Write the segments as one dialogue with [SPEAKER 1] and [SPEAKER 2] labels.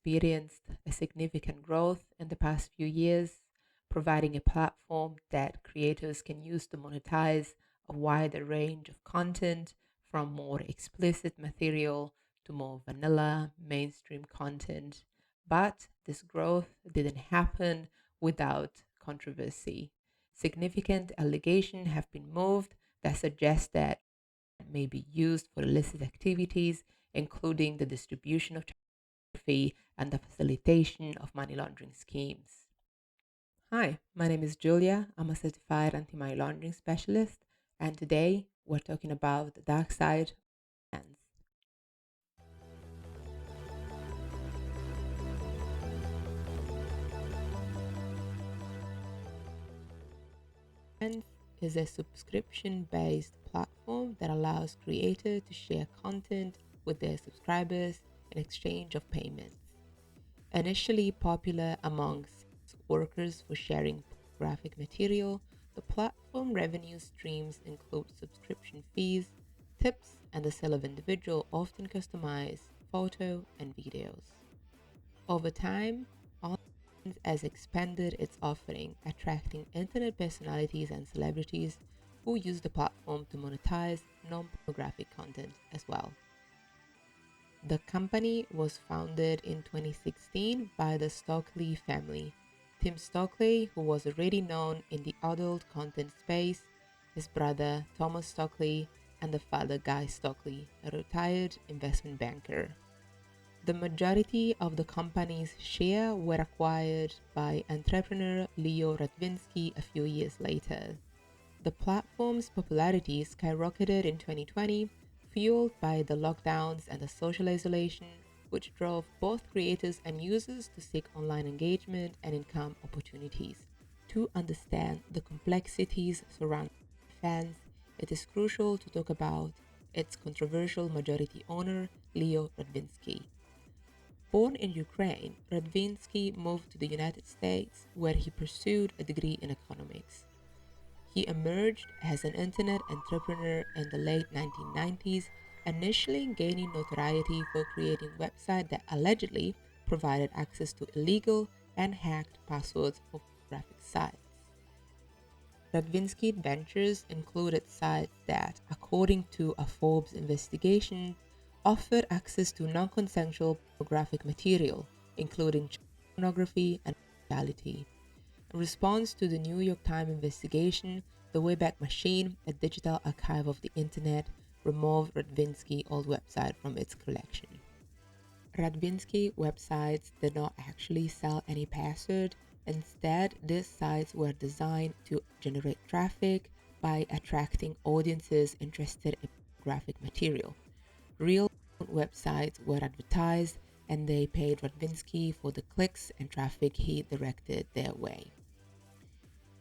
[SPEAKER 1] experienced a significant growth in the past few years, providing a platform that creators can use to monetize a wider range of content from more explicit material to more vanilla mainstream content. But this growth didn't happen without controversy. Significant allegations have been moved that suggest that it may be used for illicit activities, including the distribution of pornography and the facilitation of money laundering schemes. Hi, my name is Julia. I'm a certified anti money laundering specialist, and today we're talking about the dark side of finance. Finance is a subscription based platform that allows creators to share content with their subscribers in exchange of payments. Initially popular amongst workers for sharing graphic material, the platform revenue streams include subscription fees, tips, and the sale of individual, often customized photo and videos. Over time, OnlyFans has expanded its offering, attracting internet personalities and celebrities who use the platform to monetize non-pornographic content as well. The company was founded in 2016 by the Stockley family. Tim Stockley, who was already known in the adult content space, his brother Thomas Stockley, and the father Guy Stockley, a retired investment banker. The majority of the company's share were acquired by entrepreneur Leo Radvinsky a few years later. The platform's popularity skyrocketed in 2020, fueled by the lockdowns and the social isolation, which drove both creators and users to seek online engagement and income opportunities. To understand the complexities surrounding fans, it is crucial to talk about its controversial majority owner, Leo Radvinsky. Born in Ukraine, Radvinsky moved to the United States, where he pursued a degree in economics. He emerged as an internet entrepreneur in the late 1990s, initially gaining notoriety for creating websites that allegedly provided access to illegal and hacked passwords for graphic sites. Radvinsky's ventures included sites that, according to a Forbes investigation, offered access to non-consensual pornographic material, including child pornography and bestiality. In response to the New York Times investigation, the Wayback Machine, a digital archive of the internet, removed Radvinsky's old website from its collection. Radvinsky websites did not actually sell any password. Instead, these sites were designed to generate traffic by attracting audiences interested in graphic material. Real websites were advertised, and they paid Radvinsky for the clicks and traffic he directed their way.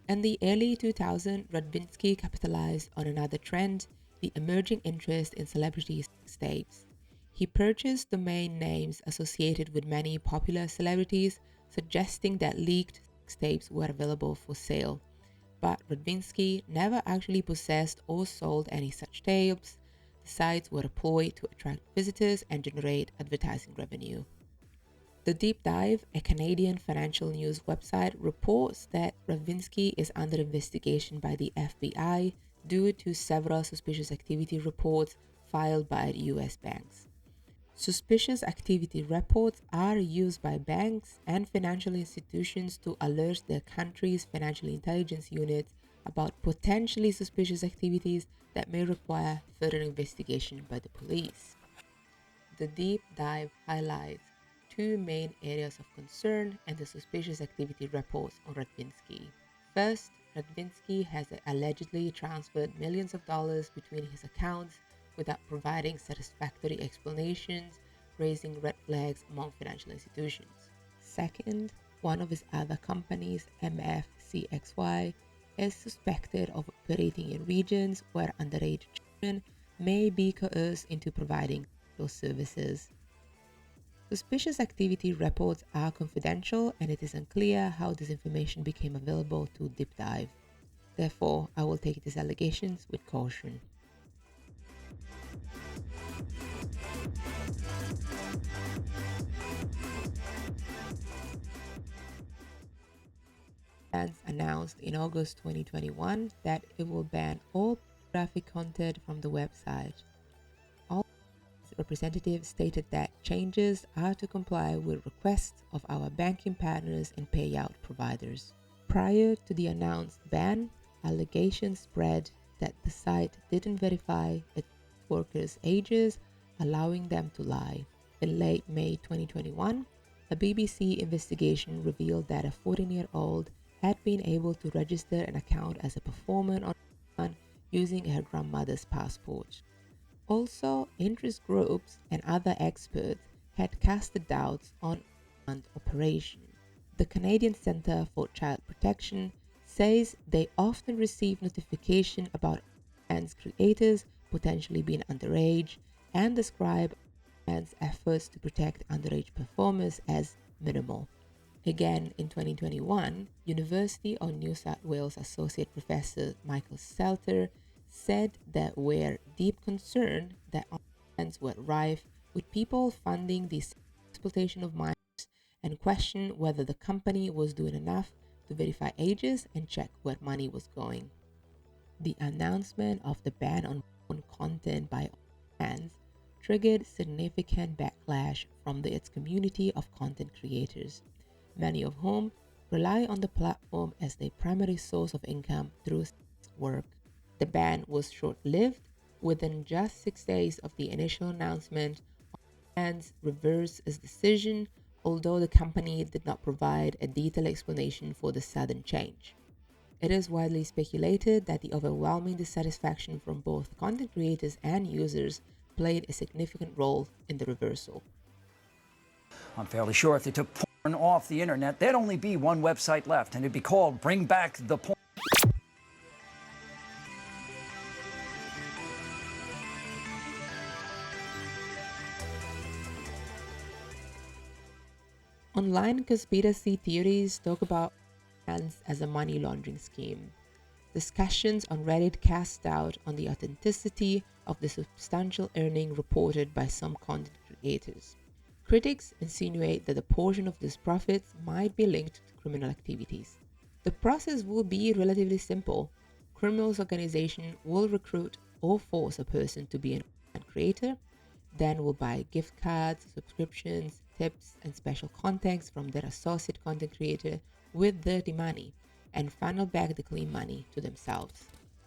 [SPEAKER 1] In the early 2000s, Radvinsky capitalized on another trend, the emerging interest in celebrity sex tapes. He purchased domain names associated with many popular celebrities, suggesting that leaked sex tapes were available for sale. But Radvinsky never actually possessed or sold any such tapes. The sites were a ploy to attract visitors and generate advertising revenue. The Deep Dive, a Canadian financial news website, reports that Radvinsky is under investigation by the FBI due to several suspicious activity reports filed by US banks. Suspicious activity reports are used by banks and financial institutions to alert their country's financial intelligence units about potentially suspicious activities that may require further investigation by the police. The Deep Dive highlights two main areas of concern and the suspicious activity reports on Radvinsky. First, Radvinsky has allegedly transferred millions of dollars between his accounts without providing satisfactory explanations, raising red flags among financial institutions. Second, one of his other companies, MFCXY, is suspected of operating in regions where underage children may be coerced into providing those services. Suspicious activity reports are confidential, and it is unclear how this information became available to Deep Dive. Therefore, I will take these allegations with caution. OnlyFans announced in August 2021 that it will ban all pornographic content from the website. All representatives stated that changes are to comply with requests of our banking partners and payout providers. Prior to the announced ban, allegations spread that the site didn't verify its workers' ages, allowing them to lie. In late May 2021, a BBC investigation revealed that a 14-year-old had been able to register an account as a performer online using her grandmother's passport. Also, interest groups and other experts had casted doubts on operation. The Canadian Centre for Child Protection says they often receive notification about OnlyFans creators potentially being underage and describe OnlyFans efforts to protect underage performers as minimal. Again, in 2021, University of New South Wales Associate Professor Michael Salter said that we're deep concerned that OnlyFans were rife with people funding the exploitation of minors and question whether the company was doing enough to verify ages and check where money was going. The announcement of the ban on content by OnlyFans triggered significant backlash from its community of content creators, many of whom rely on the platform as their primary source of income through work. The ban was short-lived. Within just 6 days of the initial announcement, OnlyFans reversed its decision, although the company did not provide a detailed explanation for the sudden change. It is widely speculated that the overwhelming dissatisfaction from both content creators and users played a significant role in the reversal.
[SPEAKER 2] I'm fairly sure if they took porn off the internet, there'd only be one website left, and it'd be called Bring Back the Porn.
[SPEAKER 1] Online conspiracy theories talk about OnlyFans as a money laundering scheme. Discussions on Reddit cast doubt on the authenticity of the substantial earning reported by some content creators. Critics insinuate that a portion of these profits might be linked to criminal activities. The process will be relatively simple. Criminals organization will recruit or force a person to be an online creator, then will buy gift cards, subscriptions, tips, and special contents from their associate content creator with dirty money, and funnel back the clean money to themselves.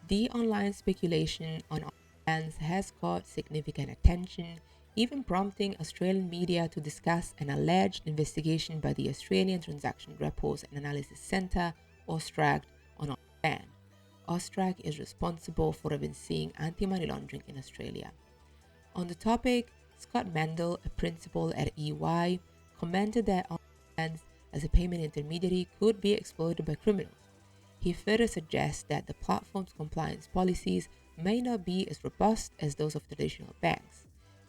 [SPEAKER 1] The online speculation on OnlyFans has caught significant attention, even prompting Australian media to discuss an alleged investigation by the Australian Transaction Reports and Analysis Centre, AUSTRAC, on OnlyFans. AUSTRAC is responsible for overseeing anti-money laundering in Australia. On the topic, Scott Mendel, a principal at EY, commented that OnlyFans as a payment intermediary could be exploited by criminals. He further suggests that the platform's compliance policies may not be as robust as those of traditional banks.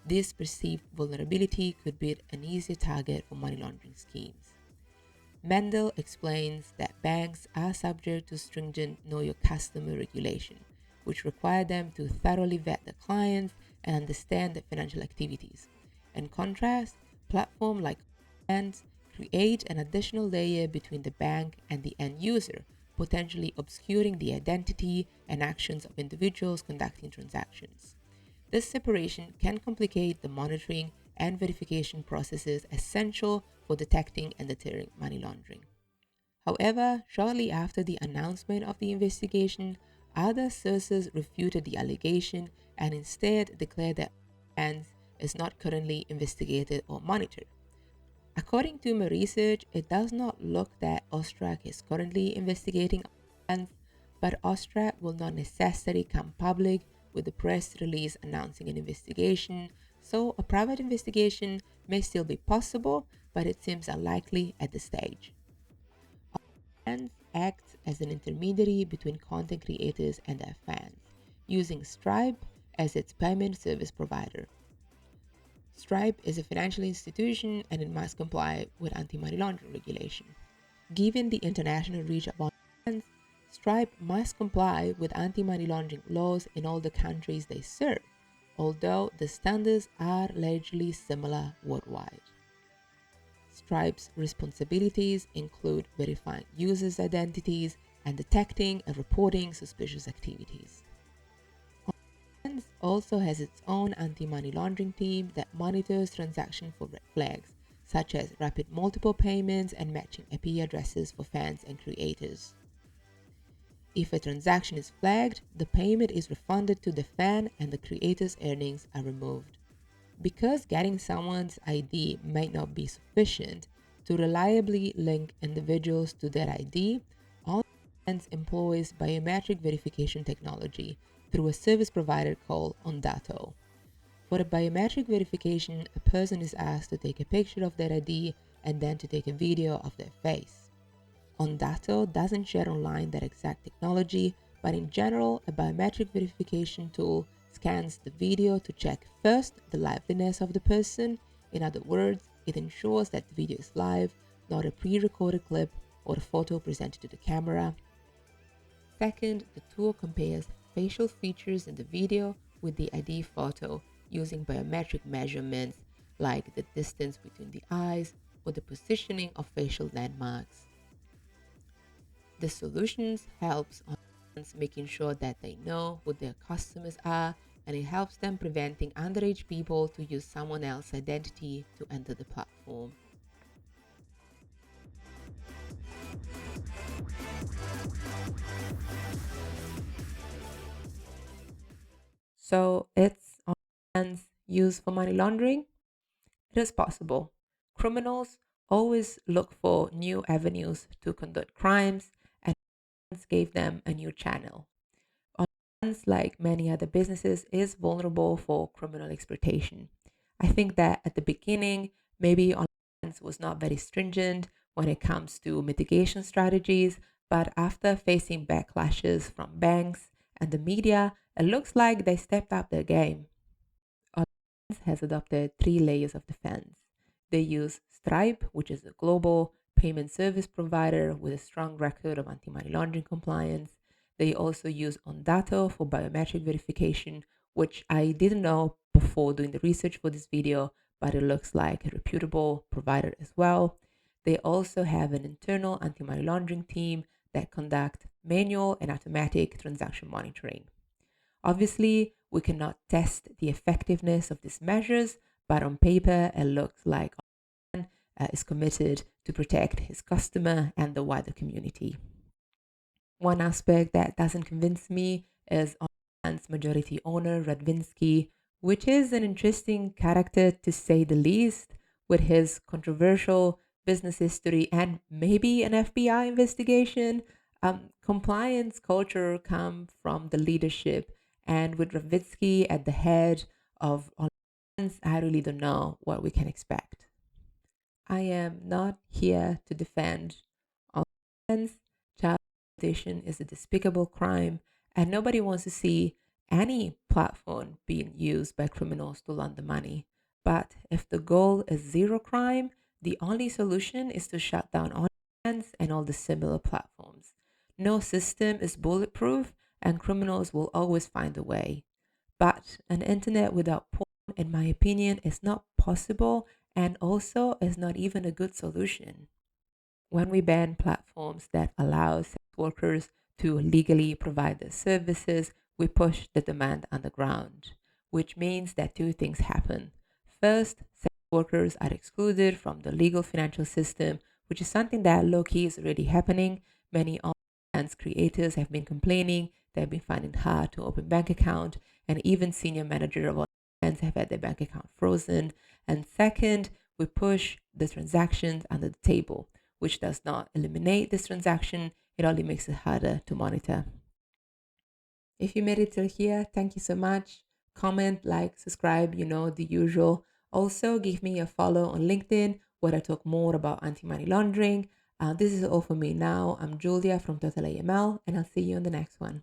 [SPEAKER 1] This perceived vulnerability could be an easier target for money laundering schemes. Mendel explains that banks are subject to stringent Know Your Customer regulation, which require them to thoroughly vet their clients and understand their financial activities. In contrast, platforms like OnlyFans create an additional layer between the bank and the end user, potentially obscuring the identity and actions of individuals conducting transactions. This separation can complicate the monitoring and verification processes essential for detecting and deterring money laundering. However, shortly after the announcement of the investigation, other sources refuted the allegation and instead declared that OnlyFans is not currently investigated or monitored. According to my research, it does not look that AUSTRAC is currently investigating OnlyFans, but AUSTRAC will not necessarily come public with a press release announcing an investigation, so a private investigation may still be possible, but it seems unlikely at this stage. OnlyFans acts as an intermediary between content creators and their fans, using Stripe as its payment service provider. Stripe is a financial institution and it must comply with anti-money laundering regulation. Given the international reach of OnlyFans, Stripe must comply with anti-money laundering laws in all the countries they serve, although the standards are largely similar worldwide. Stripe's responsibilities include verifying users' identities and detecting and reporting suspicious activities. OnlyFans also has its own anti-money laundering team that monitors transactions for red flags, such as rapid multiple payments and matching IP addresses for fans and creators. If a transaction is flagged, the payment is refunded to the fan and the creator's earnings are removed. Because getting someone's ID might not be sufficient to reliably link individuals to their ID, OnlyFans employs biometric verification technology through a service provider called Ondato. For a biometric verification, a person is asked to take a picture of their ID and then to take a video of their face. Ondato doesn't share online that exact technology, but in general, a biometric verification tool scans the video to check first the liveliness of the person. In other words, it ensures that the video is live, not a pre-recorded clip or a photo presented to the camera. Second, the tool compares facial features in the video with the ID photo using biometric measurements like the distance between the eyes or the positioning of facial landmarks. The solutions helps on making sure that they know who their customers are, and it helps them preventing underage people to use someone else's identity to enter the platform. So it's OnlyFans used for money laundering? It is possible. Criminals always look for new avenues to conduct crimes, and OnlyFans gave them a new channel. OnlyFans, like many other businesses, is vulnerable for criminal exploitation. I think that at the beginning, maybe OnlyFans was not very stringent when it comes to mitigation strategies, but after facing backlashes from banks and the media, it looks like they stepped up their game. OnlyFans has adopted 3 layers of defense. They use Stripe, which is a global payment service provider with a strong record of anti-money laundering compliance. They also use Ondato for biometric verification, which I didn't know before doing the research for this video, but it looks like a reputable provider as well. They also have an internal anti-money laundering team that conduct manual and automatic transaction monitoring. Obviously, we cannot test the effectiveness of these measures, but on paper, it looks like OnlyFans is committed to protect his customer and the wider community. One aspect that doesn't convince me is OnlyFans majority owner Radvinsky, which is an interesting character to say the least, with his controversial business history and maybe an FBI investigation. Compliance culture comes from the leadership, and with Radvinsky at the head of OnlyFans, I really don't know what we can expect. I am not here to defend OnlyFans. Child exploitation is a despicable crime, and nobody wants to see any platform being used by criminals to launder money. But if the goal is zero crime, the only solution is to shut down OnlyFans and all the similar platforms. No system is bulletproof, and criminals will always find a way. But an internet without porn, in my opinion, is not possible, and also is not even a good solution. When we ban platforms that allow sex workers to legally provide their services, we push the demand underground, which means that two things happen. First, sex workers are excluded from the legal financial system, which is something that low-key is already happening. Many OnlyFans creators have been complaining they've been finding it hard to open bank account, and even senior managers of OnlyFans have had their bank account frozen. And second, we push the transactions under the table, which does not eliminate this transaction, it only makes it harder to monitor. If you made it till here, thank you so much. Comment, like, subscribe, the usual. Also, give me a follow on LinkedIn where I talk more about anti-money laundering. This is all for me now. I'm Julia from Total AML, and I'll see you on the next one.